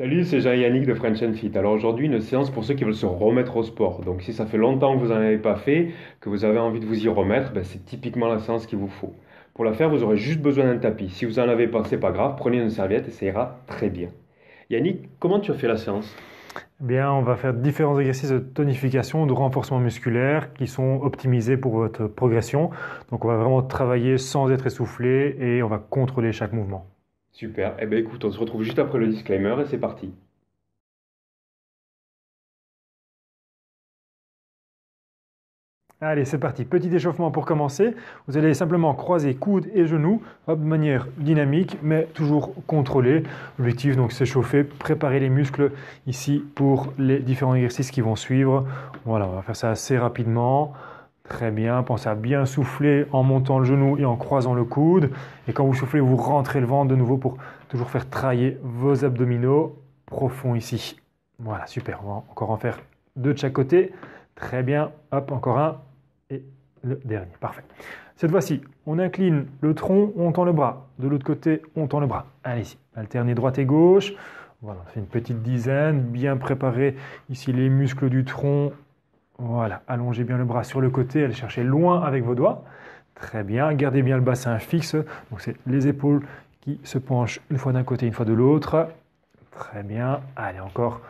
Salut, c'est Jean-Yannick de French and Fit. Alors aujourd'hui, une séance pour ceux qui veulent se remettre au sport. Donc si ça fait longtemps que vous n'en avez pas fait, que vous avez envie de vous y remettre, ben, c'est typiquement la séance qu'il vous faut. Pour la faire, vous aurez juste besoin d'un tapis. Si vous n'en avez pas, c'est pas grave, prenez une serviette et ça ira très bien. Yannick, comment tu as fait la séance? Eh bien, on va faire différents exercices de tonification, de renforcement musculaire qui sont optimisés pour votre progression. Donc, on va vraiment travailler sans être essoufflé et on va contrôler chaque mouvement. Super. Eh ben écoute, on se retrouve juste après le disclaimer et c'est parti. Allez, c'est parti. Petit échauffement pour commencer. Vous allez simplement croiser coudes et genoux hop, de manière dynamique, mais toujours contrôlée. L'objectif, donc, c'est chauffer, préparer les muscles ici pour les différents exercices qui vont suivre. Voilà, on va faire ça assez rapidement. Très bien. Pensez à bien souffler en montant le genou et en croisant le coude. Et quand vous soufflez, vous rentrez le ventre de nouveau pour toujours faire travailler vos abdominaux profonds ici. Voilà, super. On va encore en faire deux de chaque côté. Très bien. Hop, encore un. Et le dernier. Parfait. Cette fois-ci, on incline le tronc, on tend le bras. De l'autre côté, on tend le bras. Allez-y. Alternez droite et gauche. Voilà, on fait une petite dizaine. Bien préparer ici les muscles du tronc. Voilà, allongez bien le bras sur le côté, allez chercher loin avec vos doigts. Très bien, gardez bien le bassin fixe. Donc c'est les épaules qui se penchent une fois d'un côté, une fois de l'autre. Très bien, allez encore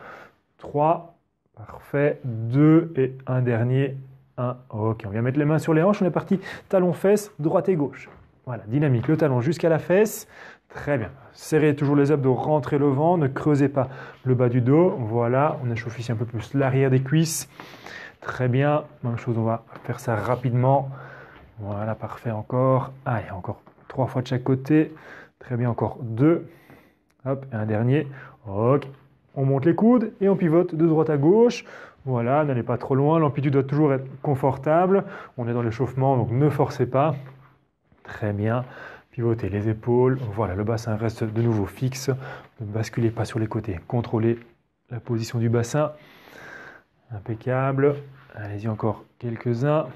3. Parfait, 2 et un dernier. 1. Ok, on vient mettre les mains sur les hanches, on est parti. Talon-fesse, droite et gauche. Voilà, dynamique, le talon jusqu'à la fesse. Très bien. Serrez toujours les abdos, rentrez le ventre, ne creusez pas le bas du dos. Voilà, on échauffe ici un peu plus l'arrière des cuisses. Très bien, même chose, on va faire ça rapidement. Voilà, parfait encore. Allez, encore 3 fois de chaque côté. Très bien, encore 2. Hop, et un dernier. Ok. On monte les coudes et on pivote de droite à gauche. Voilà, n'allez pas trop loin. L'amplitude doit toujours être confortable. On est dans l'échauffement, donc ne forcez pas. Très bien. Pivotez les épaules. Voilà, le bassin reste de nouveau fixe. Ne basculez pas sur les côtés. Contrôlez la position du bassin. Impeccable. Allez-y encore quelques-uns.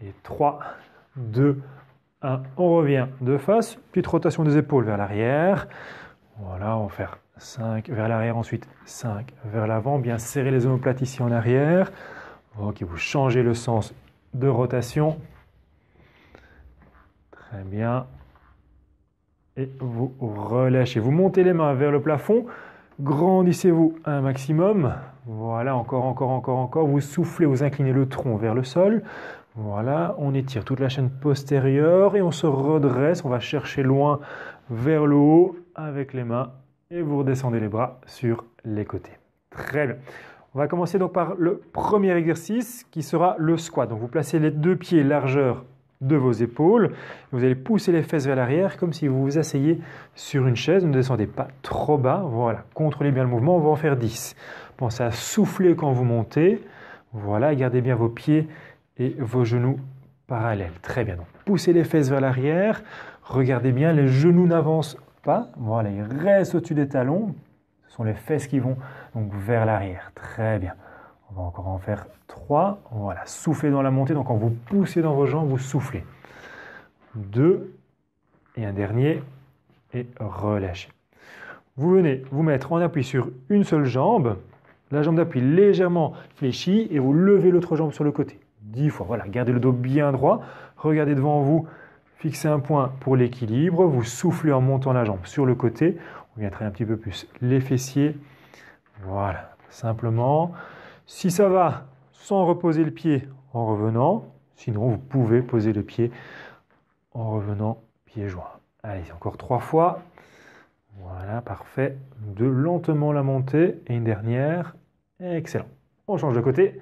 Et 3, 2, 1. On revient de face. Petite rotation des épaules vers l'arrière. Voilà, on va faire 5 vers l'arrière, ensuite 5 vers l'avant. Bien serrer les omoplates ici en arrière. Ok, vous changez le sens de rotation. Très bien. Et vous relâchez. Vous montez les mains vers le plafond. Grandissez-vous un maximum. Voilà, encore, encore, encore, encore. Vous soufflez, vous inclinez le tronc vers le sol. Voilà, on étire toute la chaîne postérieure et on se redresse. On va chercher loin vers le haut avec les mains et vous redescendez les bras sur les côtés. Très bien. On va commencer donc par le premier exercice qui sera le squat. Donc vous placez les deux pieds largeur de vos épaules. Vous allez pousser les fesses vers l'arrière comme si vous vous asseyez sur une chaise. Ne descendez pas trop bas. Voilà, contrôlez bien le mouvement. On va en faire 10. Pensez à souffler quand vous montez. Voilà, gardez bien vos pieds et vos genoux parallèles. Très bien. Donc, poussez les fesses vers l'arrière. Regardez bien, les genoux n'avancent pas. Voilà, ils restent au-dessus des talons. Ce sont les fesses qui vont donc vers l'arrière. Très bien. On va encore en faire 3. Voilà, soufflez dans la montée. Donc quand vous poussez dans vos jambes, vous soufflez. 2 et un dernier et relâchez. Vous venez vous mettre en appui sur une seule jambe. La jambe d'appui légèrement fléchie et vous levez l'autre jambe sur le côté. 10 fois. Voilà, gardez le dos bien droit. Regardez devant vous. Fixez un point pour l'équilibre. Vous soufflez en montant la jambe sur le côté. On vient travailler un petit peu plus les fessiers. Voilà, simplement. Si ça va, sans reposer le pied en revenant. Sinon, vous pouvez poser le pied en revenant pieds joints. Allez, encore 3 fois. Voilà, parfait. De lentement la montée. Et une dernière. Excellent. On change de côté.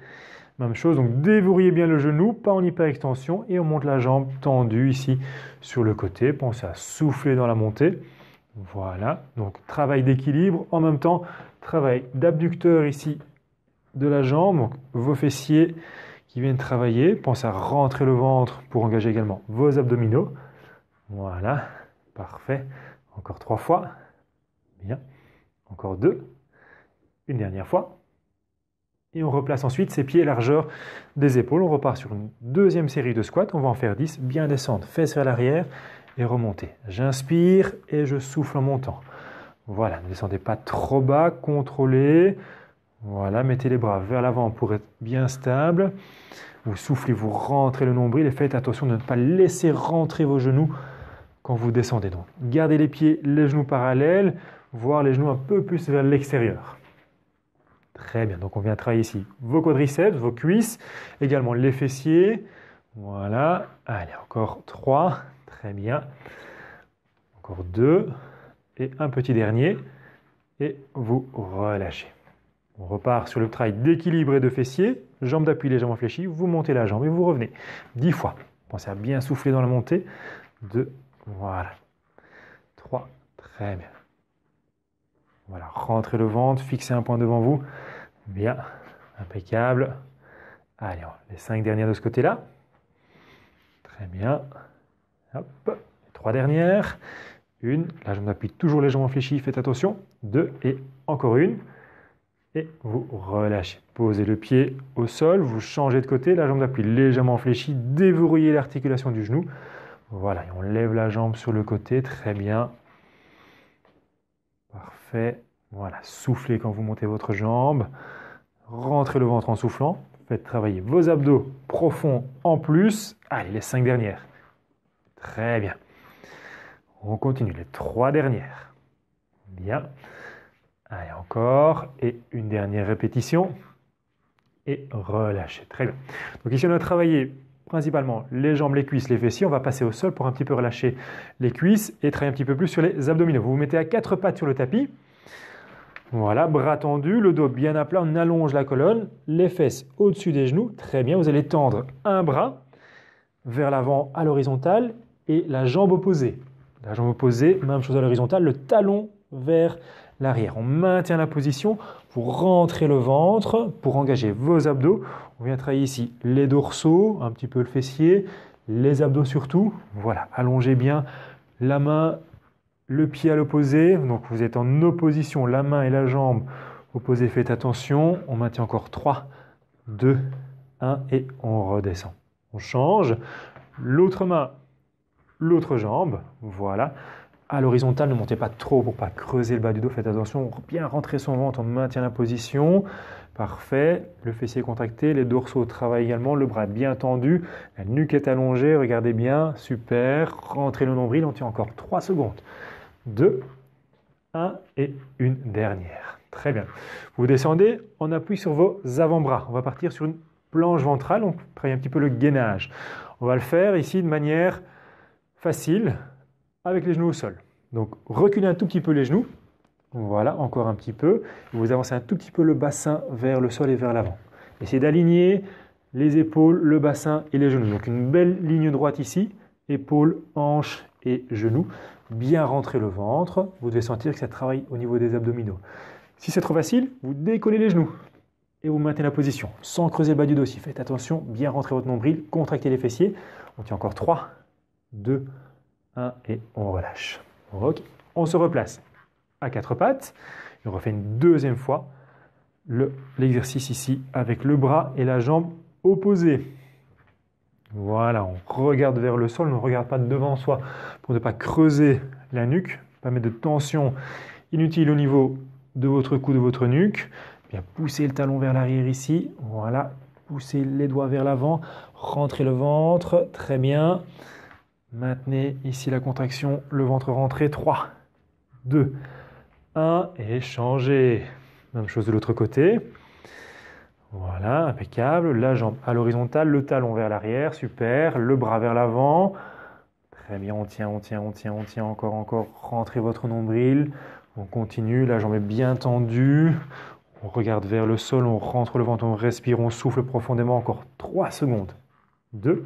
Même chose, donc déverrouillez bien le genou, pas en hyperextension, et on monte la jambe tendue ici sur le côté. Pensez à souffler dans la montée. Voilà, donc travail d'équilibre, en même temps, travail d'abducteur ici de la jambe, donc vos fessiers qui viennent travailler. Pensez à rentrer le ventre pour engager également vos abdominaux. Voilà, parfait. Encore 3 fois. Bien. Encore 2. Une dernière fois. Et on replace ensuite ses pieds largeur des épaules. On repart sur une deuxième série de squats. On va en faire 10. Bien descendre, fesses vers l'arrière et remonter. J'inspire et je souffle en montant. Voilà, ne descendez pas trop bas, contrôlez. Voilà, mettez les bras vers l'avant pour être bien stable. Vous soufflez, vous rentrez le nombril et faites attention de ne pas laisser rentrer vos genoux quand vous descendez. Donc, gardez les pieds, les genoux parallèles, voire les genoux un peu plus vers l'extérieur. Très bien, donc on vient travailler ici vos quadriceps, vos cuisses, également les fessiers. Voilà, allez, encore 3, très bien. Encore 2, et un petit dernier, et vous relâchez. On repart sur le travail d'équilibre et de fessiers, jambes d'appui légèrement fléchies, vous montez la jambe et vous revenez 10 fois. Pensez à bien souffler dans la montée. 2, voilà. 3, très bien. Voilà, rentrez le ventre, fixez un point devant vous. Bien, impeccable. Allez, les 5 dernières de ce côté-là. Très bien. Hop, les 3 dernières. 1, la jambe d'appui toujours légèrement fléchie, faites attention. 2, et encore une. Et vous relâchez. Posez le pied au sol, vous changez de côté, la jambe d'appui légèrement fléchie, déverrouillez l'articulation du genou. Voilà, et on lève la jambe sur le côté, très bien. Parfait. Voilà, soufflez quand vous montez votre jambe. Rentrez le ventre en soufflant. Faites travailler vos abdos profonds en plus. Allez, les 5 dernières. Très bien. On continue, les 3 dernières. Bien. Allez, encore. Et une dernière répétition. Et relâchez. Très bien. Donc ici, on a travaillé principalement les jambes, les cuisses, les fessiers. On va passer au sol pour un petit peu relâcher les cuisses et travailler un petit peu plus sur les abdominaux. Vous vous mettez à 4 pattes sur le tapis. Voilà, bras tendus, le dos bien à plat. On allonge la colonne, les fesses au-dessus des genoux. Très bien. Vous allez tendre un bras vers l'avant à l'horizontale et la jambe opposée. La jambe opposée, même chose à l'horizontale, le talon vers l'arrière. On maintient la position, vous rentrez le ventre pour engager vos abdos. On vient travailler ici les dorsaux, un petit peu le fessier, les abdos surtout. Voilà, allongez bien la main, le pied à l'opposé. Donc vous êtes en opposition, la main et la jambe opposées. Faites attention. On maintient encore 3, 2, 1 et on redescend. On change. L'autre main, l'autre jambe. Voilà. À l'horizontale, ne montez pas trop pour ne pas creuser le bas du dos. Faites attention, bien rentrer son ventre, on maintient la position. Parfait. Le fessier contracté, les dorsaux travaillent également, le bras bien tendu, la nuque est allongée, regardez bien, super. Rentrez le nombril, on tient encore 3 secondes. 2, 1 et une dernière. Très bien. Vous descendez, on appuie sur vos avant-bras. On va partir sur une planche ventrale, on travaille un petit peu le gainage. On va le faire ici de manière facile, avec les genoux au sol. Donc, reculez un tout petit peu les genoux. Voilà, encore un petit peu. Vous avancez un tout petit peu le bassin vers le sol et vers l'avant. Essayez d'aligner les épaules, le bassin et les genoux. Donc, une belle ligne droite ici. Épaules, hanches et genoux. Bien rentrer le ventre. Vous devez sentir que ça travaille au niveau des abdominaux. Si c'est trop facile, vous décollez les genoux et vous maintenez la position sans creuser le bas du dos. Faites attention, bien rentrer votre nombril, contractez les fessiers. On tient encore 3, 2, 1 et on relâche. Ok. On se replace à 4 pattes et on refait une deuxième fois l'exercice ici avec le bras et la jambe opposés. Voilà, on regarde vers le sol, on ne regarde pas devant soi pour ne pas creuser la nuque, pas mettre de tension inutile au niveau de votre cou, de votre nuque. Bien pousser le talon vers l'arrière ici, voilà, poussez les doigts vers l'avant, rentrez le ventre, très bien. Maintenez ici la contraction, le ventre rentré, 3, 2, 1 et changez. Même chose de l'autre côté. Voilà, impeccable. La jambe à l'horizontale, le talon vers l'arrière, super. Le bras vers l'avant. Très bien, on tient, encore. Rentrez votre nombril. On continue, la jambe est bien tendue. On regarde vers le sol, on rentre le ventre, on respire, on souffle profondément. Encore 3 secondes. 2,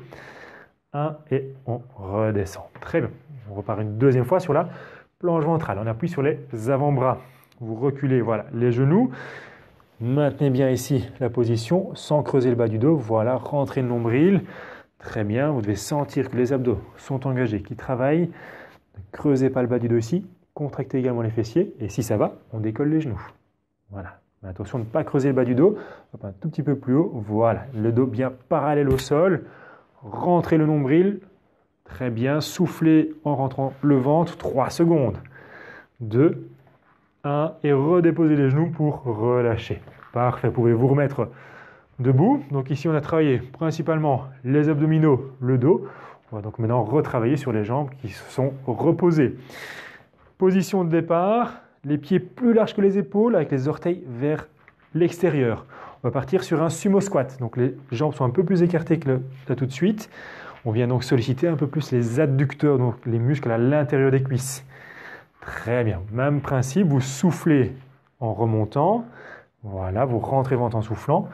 1 et on redescend. Très bien. On repart une deuxième fois sur la planche ventrale. On appuie sur les avant-bras. Vous reculez, voilà, les genoux. Maintenez bien ici la position sans creuser le bas du dos. Voilà, rentrez le nombril. Très bien, vous devez sentir que les abdos sont engagés, qu'ils travaillent. Ne creusez pas le bas du dos ici. Contractez également les fessiers. Et si ça va, on décolle les genoux. Voilà. Mais attention de ne pas creuser le bas du dos. Hop, un tout petit peu plus haut. Voilà, le dos bien parallèle au sol. Rentrez le nombril. Très bien, soufflez en rentrant le ventre. 3 secondes. 2, 1 et redéposez les genoux pour relâcher. Parfait, vous pouvez vous remettre debout. Donc ici, on a travaillé principalement les abdominaux, le dos. On va donc maintenant retravailler sur les jambes qui se sont reposées. Position de départ, les pieds plus larges que les épaules avec les orteils vers l'extérieur. On va partir sur un sumo squat. Donc les jambes sont un peu plus écartées que là tout de suite. On vient donc solliciter un peu plus les adducteurs, donc les muscles à l'intérieur des cuisses. Très bien. Même principe, vous soufflez en remontant. Voilà, vous rentrez ventre en soufflant.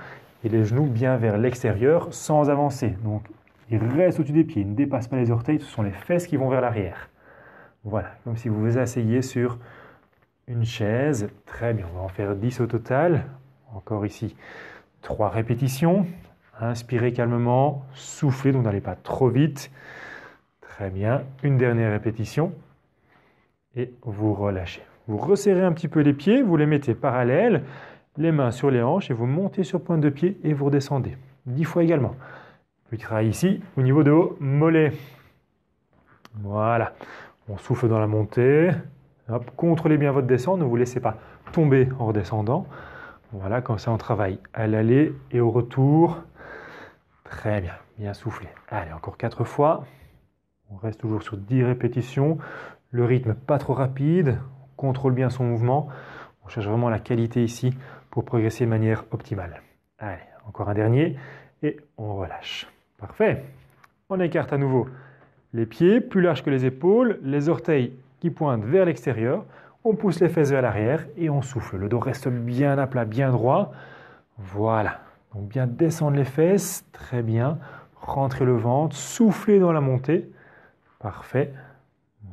Et les genoux bien vers l'extérieur sans avancer. Donc, ils restent au-dessus des pieds. Ils ne dépassent pas les orteils. Ce sont les fesses qui vont vers l'arrière. Voilà, comme si vous vous asseyez sur une chaise. Très bien, on va en faire 10 au total. Encore ici, 3 répétitions. Inspirez calmement, soufflez, donc n'allez pas trop vite. Très bien, une dernière répétition. Et vous relâchez. Vous resserrez un petit peu les pieds, vous les mettez parallèles, les mains sur les hanches et vous montez sur pointe de pied et vous redescendez. 10 fois également. Petit travail ici au niveau de vos mollets. Voilà. On souffle dans la montée. Hop, contrôlez bien votre descente, ne vous laissez pas tomber en redescendant. Voilà, comme ça on travaille à l'aller et au retour. Très bien, bien soufflé. Allez, encore 4 fois. On reste toujours sur 10 répétitions. Le rythme pas trop rapide. On contrôle bien son mouvement. On cherche vraiment la qualité ici pour progresser de manière optimale. Allez, encore un dernier. Et on relâche. Parfait. On écarte à nouveau les pieds plus larges que les épaules. Les orteils qui pointent vers l'extérieur. On pousse les fesses vers l'arrière et on souffle. Le dos reste bien à plat, bien droit. Voilà. Donc bien descendre les fesses. Très bien. Rentrez le ventre. Soufflez dans la montée. Parfait.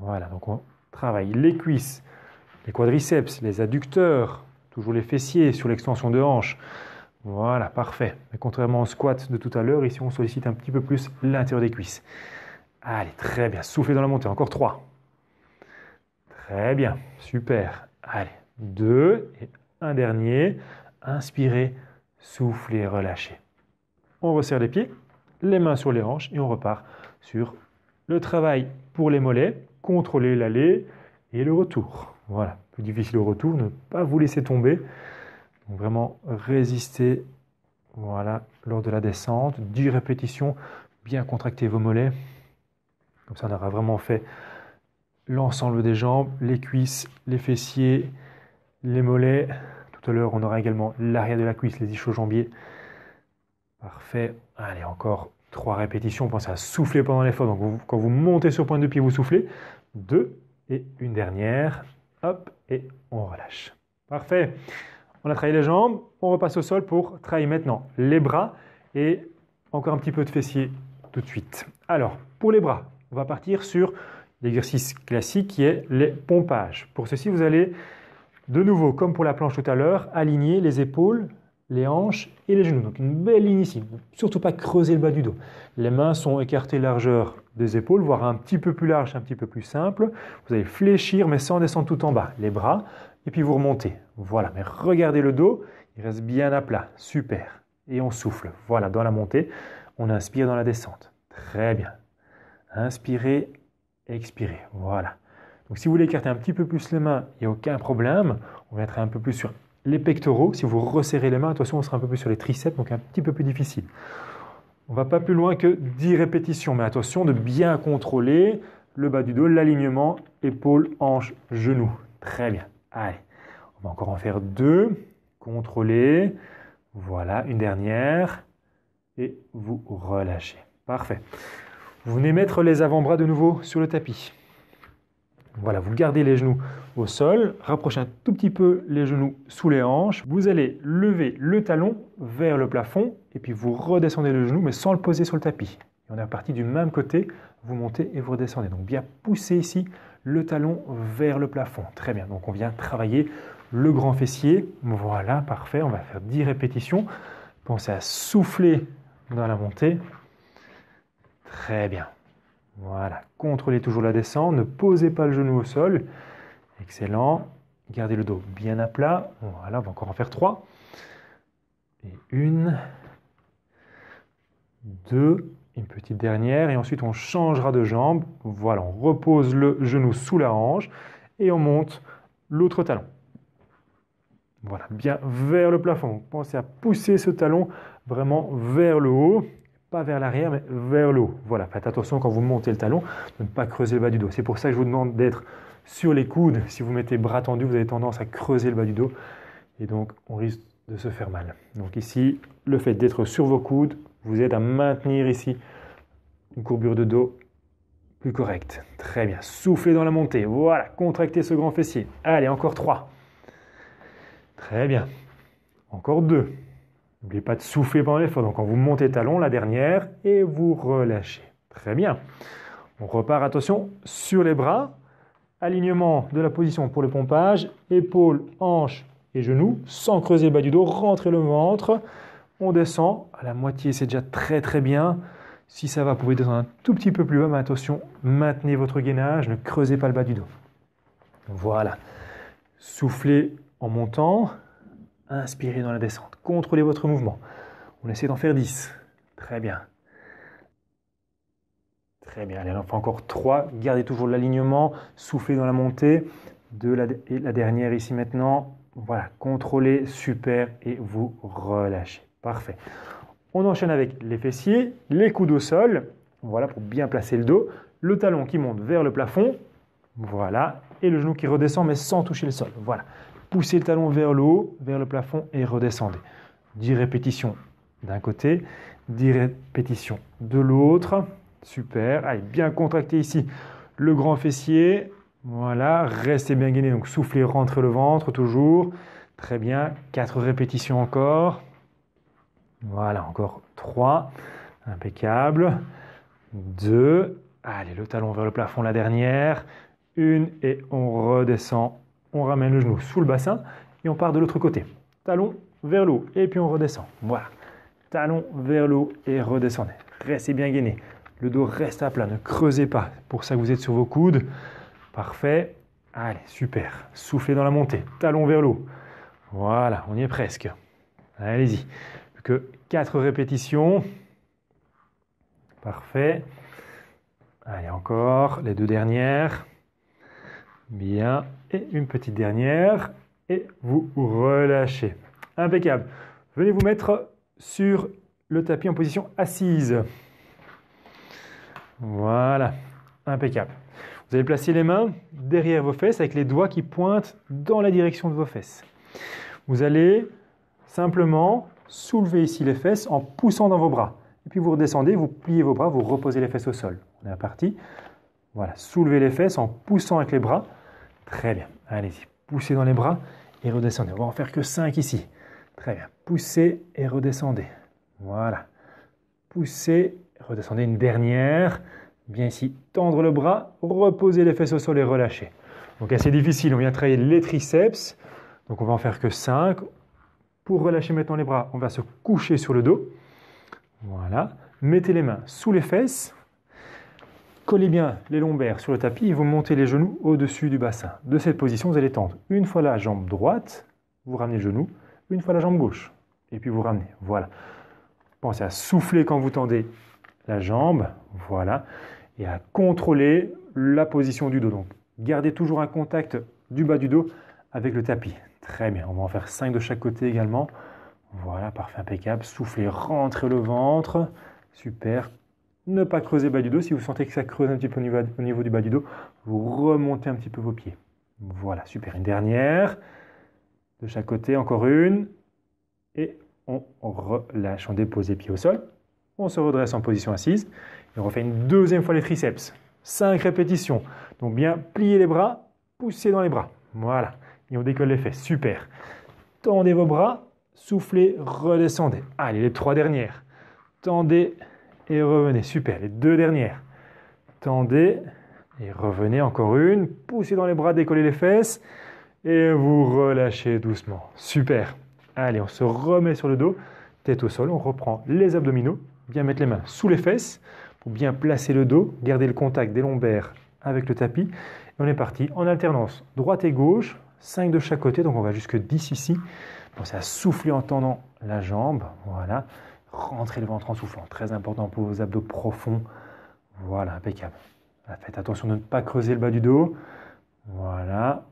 Voilà. Donc on travaille les cuisses, les quadriceps, les adducteurs. Toujours les fessiers sur l'extension de hanche. Voilà. Parfait. Mais contrairement au squat de tout à l'heure, ici on sollicite un petit peu plus l'intérieur des cuisses. Allez. Très bien. Soufflez dans la montée. Encore 3. Très bien, super. Allez, 2 et un dernier. Inspirez, soufflez, relâchez. On resserre les pieds, les mains sur les hanches et on repart sur le travail pour les mollets. Contrôler l'aller et le retour. Voilà, plus difficile au retour, ne pas vous laisser tomber. Donc vraiment résister, voilà, lors de la descente. 10 répétitions, bien contracter vos mollets. Comme ça, on aura vraiment fait l'ensemble des jambes, les cuisses, les fessiers, les mollets. Tout à l'heure, on aura également l'arrière de la cuisse, les ischio-jambiers. Parfait. Allez, encore 3 répétitions. Pensez à souffler pendant l'effort. Donc, quand vous montez sur pointe de pied, vous soufflez. 2 et une dernière. Hop, et on relâche. Parfait. On a travaillé les jambes. On repasse au sol pour travailler maintenant les bras et encore un petit peu de fessiers tout de suite. Alors, pour les bras, on va partir sur l'exercice classique qui est les pompages. Pour ceci, vous allez de nouveau, comme pour la planche tout à l'heure, aligner les épaules, les hanches et les genoux. Donc une belle ligne ici. Surtout pas creuser le bas du dos. Les mains sont écartées largeur des épaules, voire un petit peu plus large, un petit peu plus simple. Vous allez fléchir mais sans descendre tout en bas. Les bras et puis vous remontez. Voilà, mais regardez le dos, il reste bien à plat. Super. Et on souffle. Voilà, dans la montée, on inspire dans la descente. Très bien. Inspirez. Expirez, voilà. Donc si vous voulez écarter un petit peu plus les mains, il n'y a aucun problème. On va être un peu plus sur les pectoraux. Si vous resserrez les mains, attention, on sera un peu plus sur les triceps, donc un petit peu plus difficile. On ne va pas plus loin que 10 répétitions, mais attention de bien contrôler le bas du dos, l'alignement, épaules, hanches, genoux. Très bien. Allez, on va encore en faire 2. Contrôlez. Voilà, une dernière. Et vous relâchez. Parfait. Vous venez mettre les avant-bras de nouveau sur le tapis. Voilà, vous gardez les genoux au sol, rapprochez un tout petit peu les genoux sous les hanches. Vous allez lever le talon vers le plafond et puis vous redescendez le genou mais sans le poser sur le tapis. Et on est reparti du même côté, vous montez et vous redescendez. Donc bien pousser ici le talon vers le plafond. Très bien, donc on vient travailler le grand fessier. Voilà, parfait, on va faire 10 répétitions. Pensez à souffler dans la montée. Très bien. Voilà. Contrôlez toujours la descente. Ne posez pas le genou au sol. Excellent. Gardez le dos bien à plat. Voilà, on va encore en faire 3. Et 1, 2, une petite dernière. Et ensuite, on changera de jambe. Voilà, on repose le genou sous la hanche. Et on monte l'autre talon. Voilà, bien vers le plafond. Pensez à pousser ce talon vraiment vers le haut, pas vers l'arrière, mais vers le haut. Voilà, faites attention quand vous montez le talon de ne pas creuser le bas du dos. C'est pour ça que je vous demande d'être sur les coudes. Si vous mettez bras tendus, vous avez tendance à creuser le bas du dos et donc on risque de se faire mal. Donc ici, le fait d'être sur vos coudes vous aide à maintenir ici une courbure de dos plus correcte. Très bien, soufflez dans la montée. Voilà, contractez ce grand fessier. Allez, encore 3. Très bien. Encore 2. N'oubliez pas de souffler pendant l'effort. Donc quand vous montez talon, la dernière, et vous relâchez. Très bien. On repart, attention, sur les bras. Alignement de la position pour le pompage. Épaules, hanches et genoux, sans creuser le bas du dos. Rentrez le ventre. On descend à la moitié, c'est déjà très très bien. Si ça va, vous pouvez descendre un tout petit peu plus bas, mais attention, maintenez votre gainage, ne creusez pas le bas du dos. Voilà. Soufflez en montant, inspirez dans la descente. Contrôlez votre mouvement. On essaie d'en faire 10. Très bien. Très bien. Allez, on en fait encore 3. Gardez toujours l'alignement. Soufflez dans la montée. Et la dernière ici maintenant. Voilà. Contrôlez. Super. Et vous relâchez. Parfait. On enchaîne avec les fessiers, les coudes au sol. Voilà, pour bien placer le dos. Le talon qui monte vers le plafond. Voilà. Et le genou qui redescend, mais sans toucher le sol. Voilà. Poussez le talon vers le haut, vers le plafond et redescendez. 10 répétitions d'un côté, 10 répétitions de l'autre. Super. Allez, bien contracter ici le grand fessier. Voilà. Restez bien gainé. Donc, soufflez, rentrez le ventre toujours. Très bien. 4 répétitions encore. Voilà, encore 3. Impeccable. 2. Allez, le talon vers le plafond, la dernière. 1 et on redescend. On ramène le genou sous le bassin et on part de l'autre côté. Talon vers le haut et puis on redescend. Voilà. Talon vers le haut et redescendez. Restez bien gainé. Le dos reste à plat, ne creusez pas. C'est pour ça que vous êtes sur vos coudes. Parfait. Allez, super. Soufflez dans la montée. Talon vers le haut. Voilà, on y est presque. Allez-y. Plus que 4 répétitions. Parfait. Allez, encore les 2 dernières. Bien. Et une petite dernière. Et vous relâchez. Impeccable. Venez vous mettre sur le tapis en position assise. Voilà. Impeccable. Vous allez placer les mains derrière vos fesses avec les doigts qui pointent dans la direction de vos fesses. Vous allez simplement soulever ici les fesses en poussant dans vos bras. Et puis vous redescendez, vous pliez vos bras, vous reposez les fesses au sol. On est reparti. Voilà. Soulevez les fesses en poussant avec les bras. Très bien. Allez-y. Poussez dans les bras et redescendez. On va en faire que 5 ici. Très bien. Poussez et redescendez. Voilà. Poussez, redescendez une dernière. Bien ici, tendre le bras, reposer les fesses au sol et relâcher. Donc assez difficile, on vient travailler les triceps. Donc on va en faire que 5. Pour relâcher maintenant les bras, on va se coucher sur le dos. Voilà. Mettez les mains sous les fesses. Collez bien les lombaires sur le tapis et vous montez les genoux au-dessus du bassin. De cette position, vous allez tendre une fois la jambe droite, vous ramenez le genou, une fois la jambe gauche, et puis vous ramenez. Voilà. Pensez à souffler quand vous tendez la jambe, voilà, et à contrôler la position du dos. Donc, gardez toujours un contact du bas du dos avec le tapis. Très bien, on va en faire 5 de chaque côté également. Voilà, parfait, impeccable. Soufflez, rentrez le ventre, super. Ne pas creuser le bas du dos. Si vous sentez que ça creuse un petit peu au niveau du bas du dos, vous remontez un petit peu vos pieds. Voilà, super. Une dernière. De chaque côté, encore une. Et on relâche. On dépose les pieds au sol. On se redresse en position assise. Et on refait une deuxième fois les triceps. 5 répétitions. Donc bien plier les bras, pousser dans les bras. Voilà. Et on décolle les fesses. Super. Tendez vos bras, soufflez, redescendez. Allez, les 3 dernières. Tendez et revenez. Super. Les 2 dernières. Tendez et revenez. Encore une. Poussez dans les bras, décollez les fesses. Et vous relâchez doucement. Super. Allez, on se remet sur le dos. Tête au sol. On reprend les abdominaux. Bien mettre les mains sous les fesses pour bien placer le dos. Garder le contact des lombaires avec le tapis. Et on est parti en alternance. Droite et gauche. 5 de chaque côté. Donc on va jusque 10 ici. Pensez à souffler en tendant la jambe. Voilà. Rentrez le ventre en soufflant. Très important pour vos abdos profonds. Voilà, impeccable. Faites attention de ne pas creuser le bas du dos. Voilà.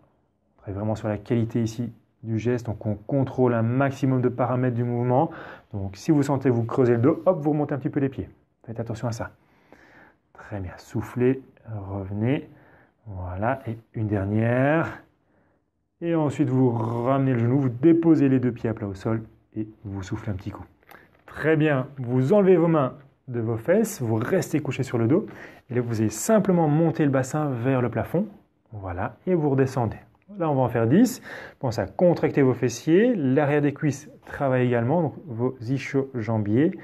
On travaille vraiment sur la qualité ici du geste. Donc on contrôle un maximum de paramètres du mouvement. Donc si vous sentez vous creuser le dos, hop, vous remontez un petit peu les pieds. Faites attention à ça. Très bien, soufflez, revenez. Voilà, et une dernière. Et ensuite vous ramenez le genou, vous déposez les deux pieds à plat au sol et vous soufflez un petit coup. Très bien, vous enlevez vos mains de vos fesses, vous restez couché sur le dos. Et là, vous allez simplement monter le bassin vers le plafond. Voilà, et vous redescendez. Là, on va en faire 10. Pensez à contracter vos fessiers. L'arrière des cuisses travaille également, donc vos ischio-jambiers.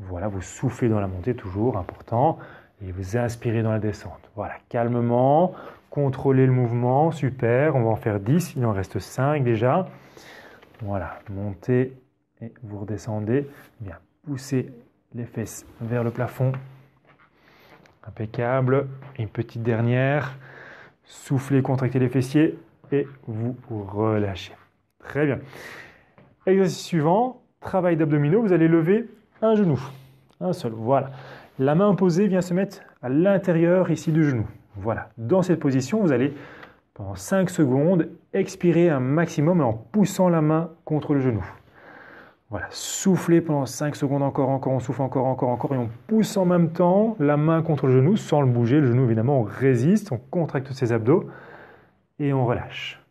Voilà, vous soufflez dans la montée, toujours important. Et vous inspirez dans la descente. Voilà, calmement, contrôlez le mouvement. Super, on va en faire 10. Il en reste 5 déjà. Voilà, montez et vous redescendez. Bien, poussez les fesses vers le plafond. Impeccable. Une petite dernière. Soufflez, contractez les fessiers et vous relâchez. Très bien. Exercice suivant, travail d'abdominaux. Vous allez lever un genou. Un seul, voilà. La main opposée vient se mettre à l'intérieur ici du genou. Voilà. Dans cette position, vous allez, pendant 5 secondes, expirer un maximum en poussant la main contre le genou. Voilà, soufflez pendant 5 secondes encore, on souffle encore, et on pousse en même temps la main contre le genou sans le bouger. Le genou, évidemment, on résiste, on contracte ses abdos et on relâche.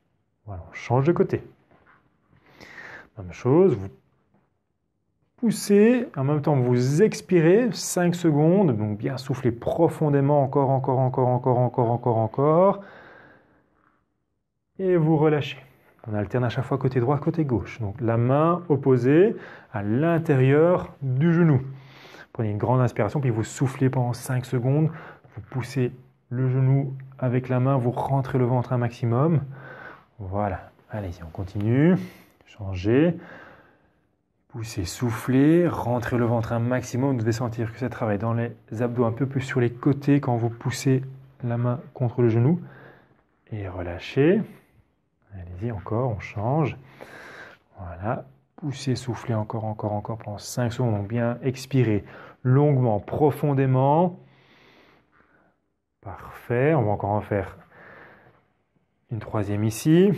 Voilà, on change de côté. Même chose, vous poussez, en même temps vous expirez 5 secondes, donc bien soufflez profondément, encore, et vous relâchez. On alterne à chaque fois côté droit, côté gauche. Donc la main opposée à l'intérieur du genou. Prenez une grande inspiration, puis vous soufflez pendant 5 secondes. Vous poussez le genou avec la main, vous rentrez le ventre un maximum. Voilà, allez-y, on continue. Changez. Poussez, soufflez, rentrez le ventre un maximum. Vous devez sentir que ça travaille dans les abdos, un peu plus sur les côtés quand vous poussez la main contre le genou. Et relâchez. Allez-y, encore, on change. Voilà. Poussez, soufflez encore pendant 5 secondes. Donc bien expirer longuement, profondément. Parfait. On va encore en faire une troisième ici.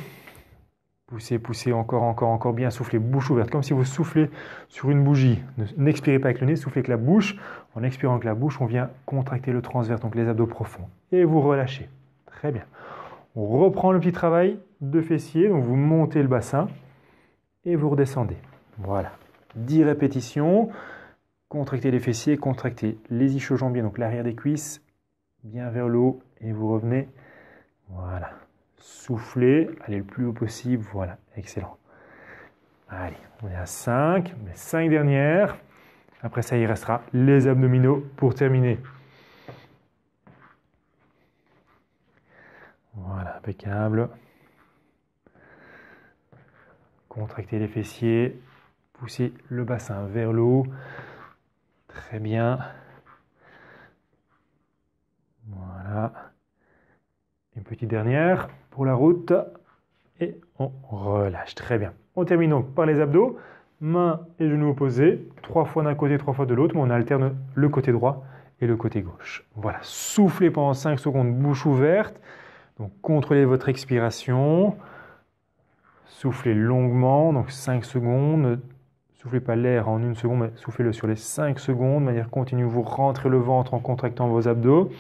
Poussez, encore, bien soufflez, bouche ouverte, comme si vous soufflez sur une bougie. N'expirez pas avec le nez, soufflez avec la bouche. En expirant avec la bouche, on vient contracter le transverse, donc les abdos profonds. Et vous relâchez. Très bien. On reprend le petit travail de fessier, donc vous montez le bassin et vous redescendez. Voilà. 10 répétitions. Contractez les fessiers, contractez les ischio-jambiers, donc l'arrière des cuisses, bien vers le haut et vous revenez. Voilà. Soufflez, allez le plus haut possible. Voilà, excellent. Allez, on est à 5, mais 5 dernières. Après ça, il restera les abdominaux pour terminer. Voilà, impeccable. Contractez les fessiers, poussez le bassin vers le haut. Très bien. Voilà. Une petite dernière pour la route. Et on relâche. Très bien. On termine donc par les abdos. Mains et genoux opposés. 3 fois d'un côté, 3 fois de l'autre. Mais on alterne le côté droit et le côté gauche. Voilà. Soufflez pendant 5 secondes, bouche ouverte. Donc contrôlez votre expiration. Soufflez longuement, donc 5 secondes. Soufflez pas l'air en 1 seconde, mais soufflez-le sur les 5 secondes. De manière continue, vous rentrez le ventre en contractant vos abdos.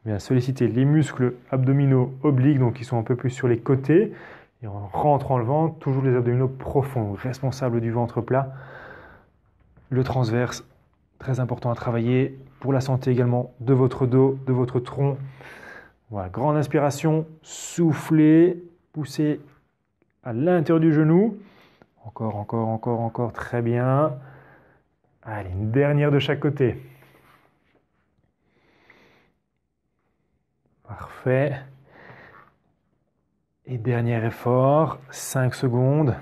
On vient solliciter les muscles abdominaux obliques, donc qui sont un peu plus sur les côtés. Et en rentrant le ventre, toujours les abdominaux profonds, responsables du ventre plat. Le transverse, très important à travailler pour la santé également de votre dos, de votre tronc. Voilà, grande inspiration, soufflez, poussez à l'intérieur du genou. Encore, très bien. Allez, une dernière de chaque côté. Parfait. Et dernier effort, 5 secondes.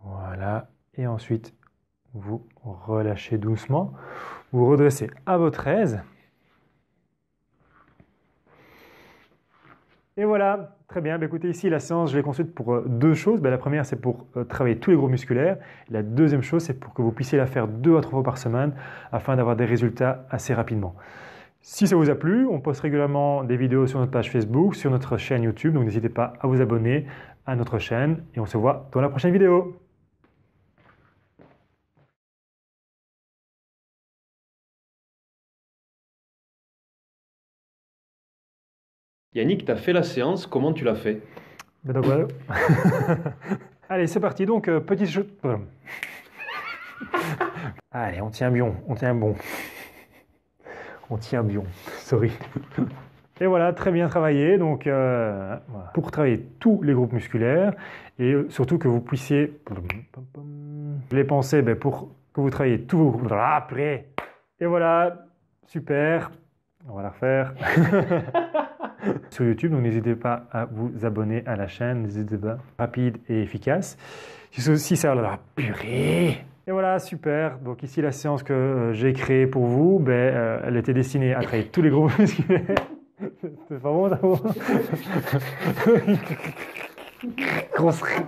Voilà. Et ensuite, vous relâchez doucement. Vous redressez à votre aise. Et voilà, très bien. Écoutez, ici, la séance, je l'ai construite pour 2 choses. La première, c'est pour travailler tous les groupes musculaires. La deuxième chose, c'est pour que vous puissiez la faire 2 à 3 fois par semaine afin d'avoir des résultats assez rapidement. Si ça vous a plu, on poste régulièrement des vidéos sur notre page Facebook, sur notre chaîne YouTube, donc n'hésitez pas à vous abonner à notre chaîne et on se voit dans la prochaine vidéo. Yannick, tu as fait la séance, comment tu l'as fait? Ben donc, voilà. Allez, c'est parti. Donc, petit jeu. Allez, on tient bon. On tient bon. On tient bien. Sorry. Et voilà, très bien travaillé. Donc, voilà. Pour travailler tous les groupes musculaires et surtout que vous puissiez. Je l'ai pensé pour que vous travailliez tous vos groupes. Après. Et voilà, super. On va la refaire. Sur YouTube, donc n'hésitez pas à vous abonner à la chaîne, n'hésitez pas, rapide et efficace. Si ça la purée. Et voilà, super. Donc ici la séance que j'ai créée pour vous, elle était destinée à travailler tous les groupes musculaires. C'est pas bon, ça va. Grosse frite.